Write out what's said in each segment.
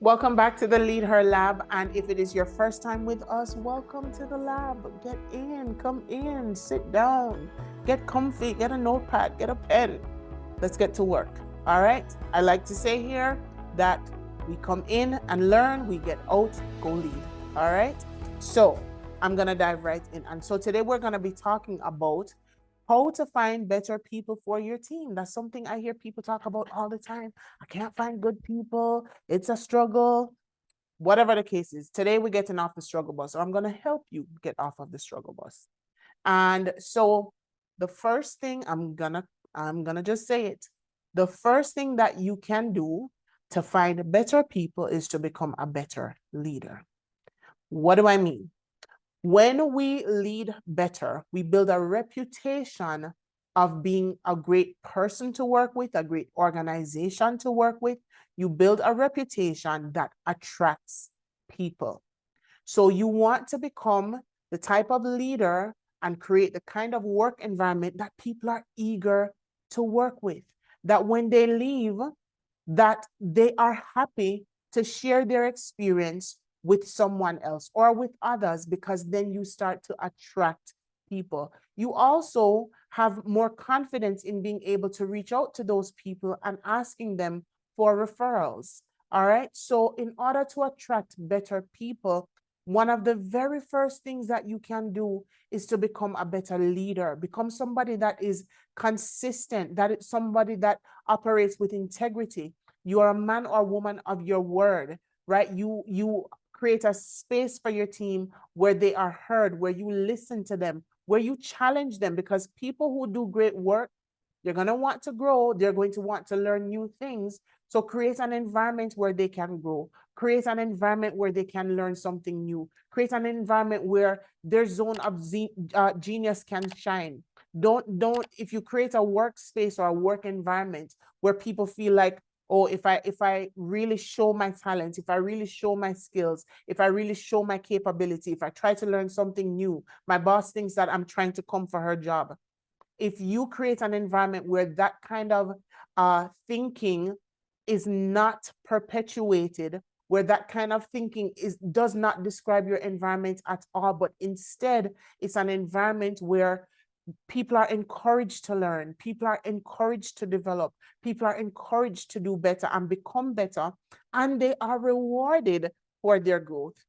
Welcome back to the Lead Her Lab. And if it is your first time with us, welcome to the lab. Get in, come in, sit down, get comfy, get a notepad, get a pen. Let's get to work. All right. I like to say here that we come in and learn, we get out, go lead. All right. So I'm going to dive right in. And so today we're going to be talking about how to find better people for your team. That's something I hear people talk about all the time. I can't find good people. It's a struggle. Whatever the case is, today we're getting off the struggle bus, or I'm going to help you get off of the struggle bus. And so the first thing I'm gonna just say it. The first thing that you can do to find better people is to become a better leader. What do I mean? When we lead better, we build a reputation of being a great person to work with, a great organization to work with. You build a reputation that attracts people. So you want to become the type of leader and create the kind of work environment that people are eager to work with. That when they leave, that they are happy to share their experience with someone else or with others, because then you start to attract people. You also have more confidence in being able to reach out to those people and asking them for referrals. All right. So, in order to attract better people, one of the very first things that you can do is to become a better leader, become somebody that is consistent, that is somebody that operates with integrity. You are a man or woman of your word, right? You create a space for your team where they are heard, where you listen to them, where you challenge them, because people who do great work, they're going to want to grow. They're going to want to learn new things. So create an environment where they can grow. Create an environment where they can learn something new. Create an environment where their zone of genius can shine. Don't if you create a workspace or a work environment where people feel like, oh, if I really show my talent, if I really show my skills, if I really show my capability, if I try to learn something new, my boss thinks that I'm trying to come for her job. If you create an environment where that kind of thinking is not perpetuated, where that kind of thinking does not describe your environment at all, but instead it's an environment where people are encouraged to learn, people are encouraged to develop, people are encouraged to do better and become better, and they are rewarded for their growth,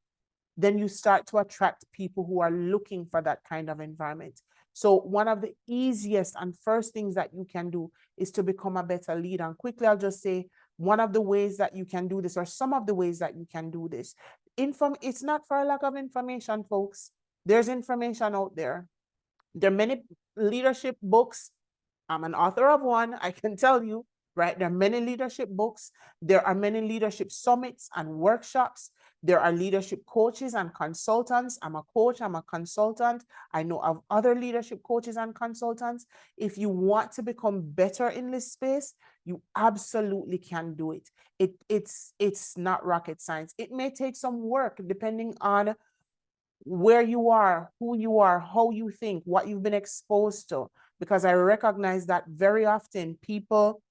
then you start to attract people who are looking for that kind of environment. So one of the easiest and first things that you can do is to become a better leader. And quickly, I'll just say one of the ways that you can do this, or some of the ways that you can do this. It's not for a lack of information, folks. There's information out there. There are many leadership books. I'm an author of one, I can tell you, right? There are many leadership books. There are many leadership summits and workshops. There are leadership coaches and consultants. I'm a coach, I'm a consultant. I know of other leadership coaches and consultants. If you want to become better in this space, you absolutely can do it. It's not rocket science. It may take some work depending on where you are, who you are, how you think, what you've been exposed to, because I recognize that very often people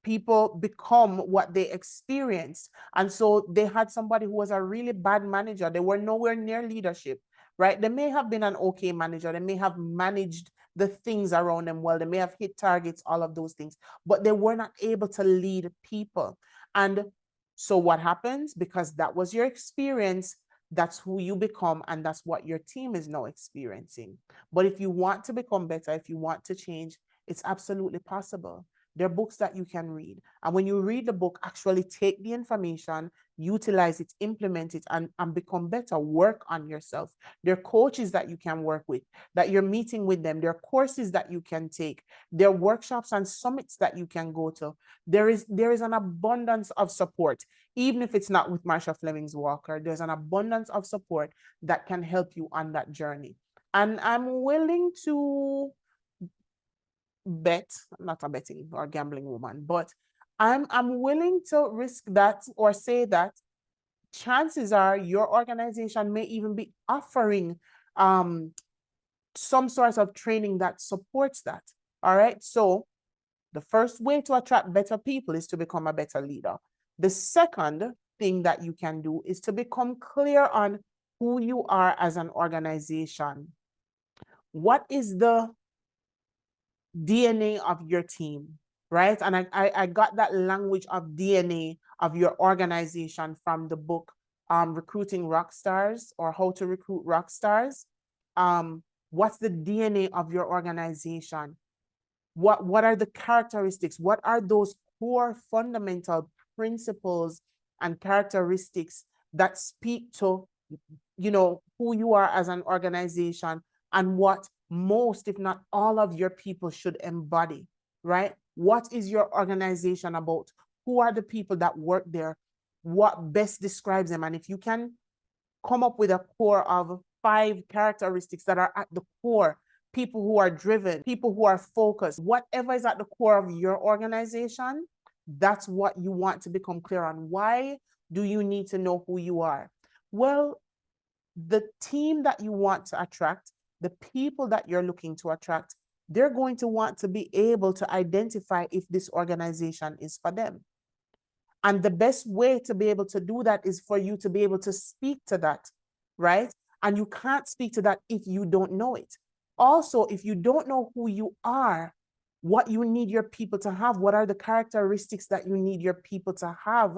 become what they experienced. And so they had somebody who was a really bad manager. They were nowhere near leadership, right? They may have been an okay manager. They may have managed the things around them well. They may have hit targets, all of those things, but they were not able to lead people. And so what happens? Because that was your experience, that's who you become, and that's what your team is now experiencing. But if you want to become better, if you want to change, it's absolutely possible. There are books that you can read. And when you read the book, actually take the information, utilize it, implement it, and become better. Work on yourself. There are coaches that you can work with, that you're meeting with them. There are courses that you can take. There are workshops and summits that you can go to. There is an abundance of support. Even if it's not with Marsha Flemings Walker, there's an abundance of support that can help you on that journey. And I'm willing to bet, I'm not a betting or gambling woman, but I'm willing to risk that or say that chances are your organization may even be offering some sort of training that supports that. All right. So the first way to attract better people is to become a better leader. The second thing that you can do is to become clear on who you are as an organization. What is the DNA of your team, right? And I got that language of DNA of your organization from the book Recruiting Rock Stars, or How to Recruit Rock Stars. What's the DNA of your organization? What are the characteristics? What are those core fundamental principles and characteristics that speak to, you know, who you are as an organization, and what most, if not all, of your people should embody, right? What is your organization about? Who are the people that work there? What best describes them? And if you can come up with a core of 5 characteristics that are at the core: people who are driven, people who are focused, whatever is at the core of your organization, that's what you want to become clear on. Why do you need to know who you are? Well, the team that you want to attract, the people that you're looking to attract, they're going to want to be able to identify if this organization is for them. And the best way to be able to do that is for you to be able to speak to that, right? And you can't speak to that if you don't know it. Also, if you don't know who you are, what you need your people to have, what are the characteristics that you need your people to have,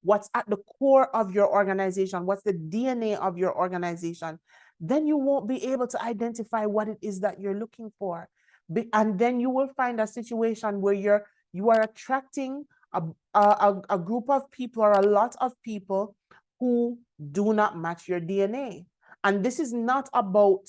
what's at the core of your organization, what's the DNA of your organization, then you won't be able to identify what it is that you're looking for. And then you will find a situation where you are attracting a group of people, or a lot of people, who do not match your DNA. And this is not about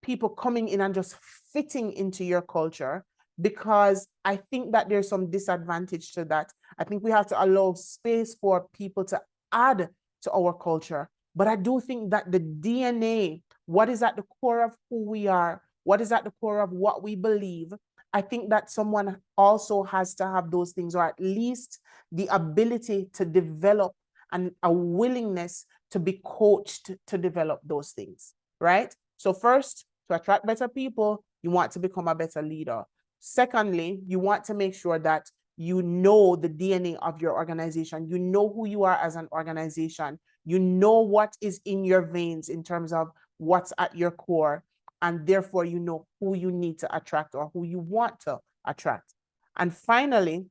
people coming in and just fitting into your culture, because I think that there's some disadvantage to that. I think we have to allow space for people to add to our culture. But I do think that the DNA, what is at the core of who we are, what is at the core of what we believe, I think that someone also has to have those things, or at least the ability to develop and a willingness to be coached to develop those things, right? So first, to attract better people, you want to become a better leader. Secondly, you want to make sure that you know the DNA of your organization. You know who you are as an organization. You know what is in your veins in terms of what's at your core. And therefore, you know who you need to attract, or who you want to attract. And finally,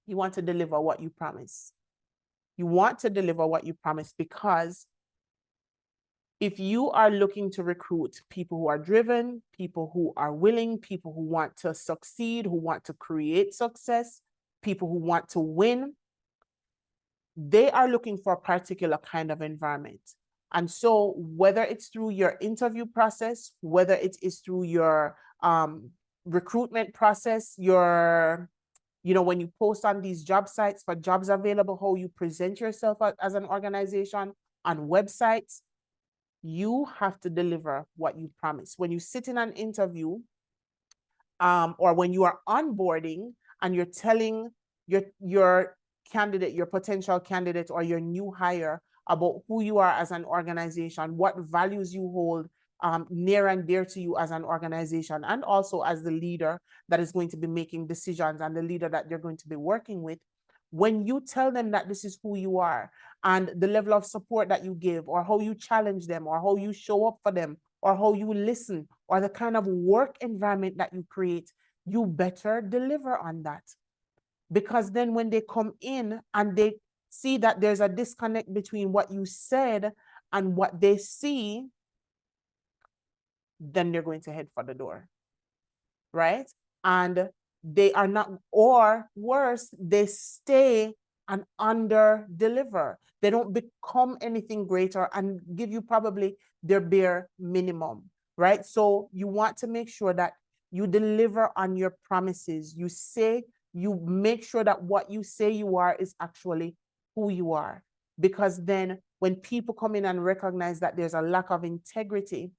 you want to deliver what you promise. You want to deliver what you promise, because if you are looking to recruit people who are driven, people who are willing, people who want to succeed, who want to create success, people who want to win, they are looking for a particular kind of environment. And so whether it's through your interview process, whether it is through your recruitment process, when you post on these job sites for jobs available, how you present yourself as an organization on websites, you have to deliver what you promise. When you sit in an interview, or when you are onboarding and you're telling your candidate, your potential candidate, or your new hire about who you are as an organization, what values you hold near and dear to you as an organization, and also as the leader that is going to be making decisions and the leader that you're going to be working with, when you tell them that this is who you are, and the level of support that you give, or how you challenge them, or how you show up for them, or how you listen, or the kind of work environment that you create, you better deliver on that. Because then when they come in and they see that there's a disconnect between what you said and what they see, then they're going to head for the door, right? And they are not, or worse, they stay and under deliver. They don't become anything greater and give you probably their bare minimum, right? So you want to make sure that you deliver on your promises. You make sure that what you say you are is actually who you are. Because then when people come in and recognize that there's a lack of integrity,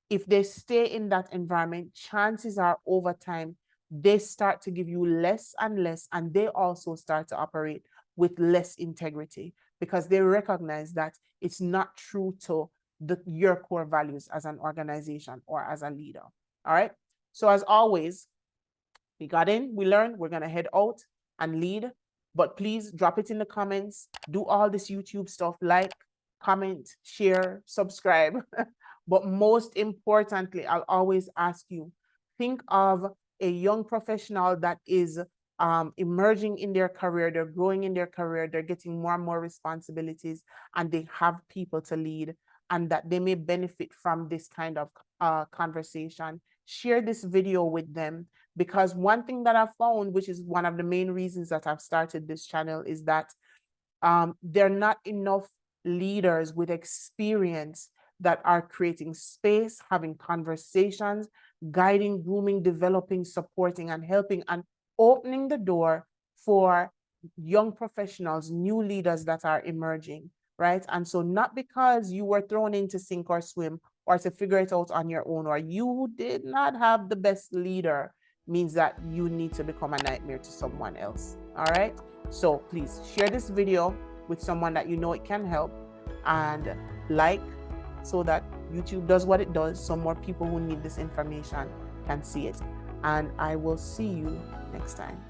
if they stay in that environment, chances are over time, they start to give you less and less, and they also start to operate with less integrity, because they recognize that it's not true to your core values as an organization or as a leader. All right. So as always, we got in, we learned, we're going to head out and lead. But please drop it in the comments. Do all this YouTube stuff, like, comment, share, subscribe. But most importantly, I'll always ask you, think of a young professional that is emerging in their career, they're growing in their career, they're getting more and more responsibilities, and they have people to lead, and that they may benefit from this kind of conversation. Share this video with them, because one thing that I've found, which is one of the main reasons that I've started this channel, is that there are not enough leaders with experience that are creating space, having conversations, guiding, grooming, developing, supporting, and helping, and opening the door for young professionals, new leaders that are emerging, right? And so not because you were thrown in to sink or swim or to figure it out on your own, or you did not have the best leader, means that you need to become a nightmare to someone else, all right? So please share this video with someone that you know it can help, and like, so that YouTube does what it does, so more people who need this information can see it. And I will see you next time.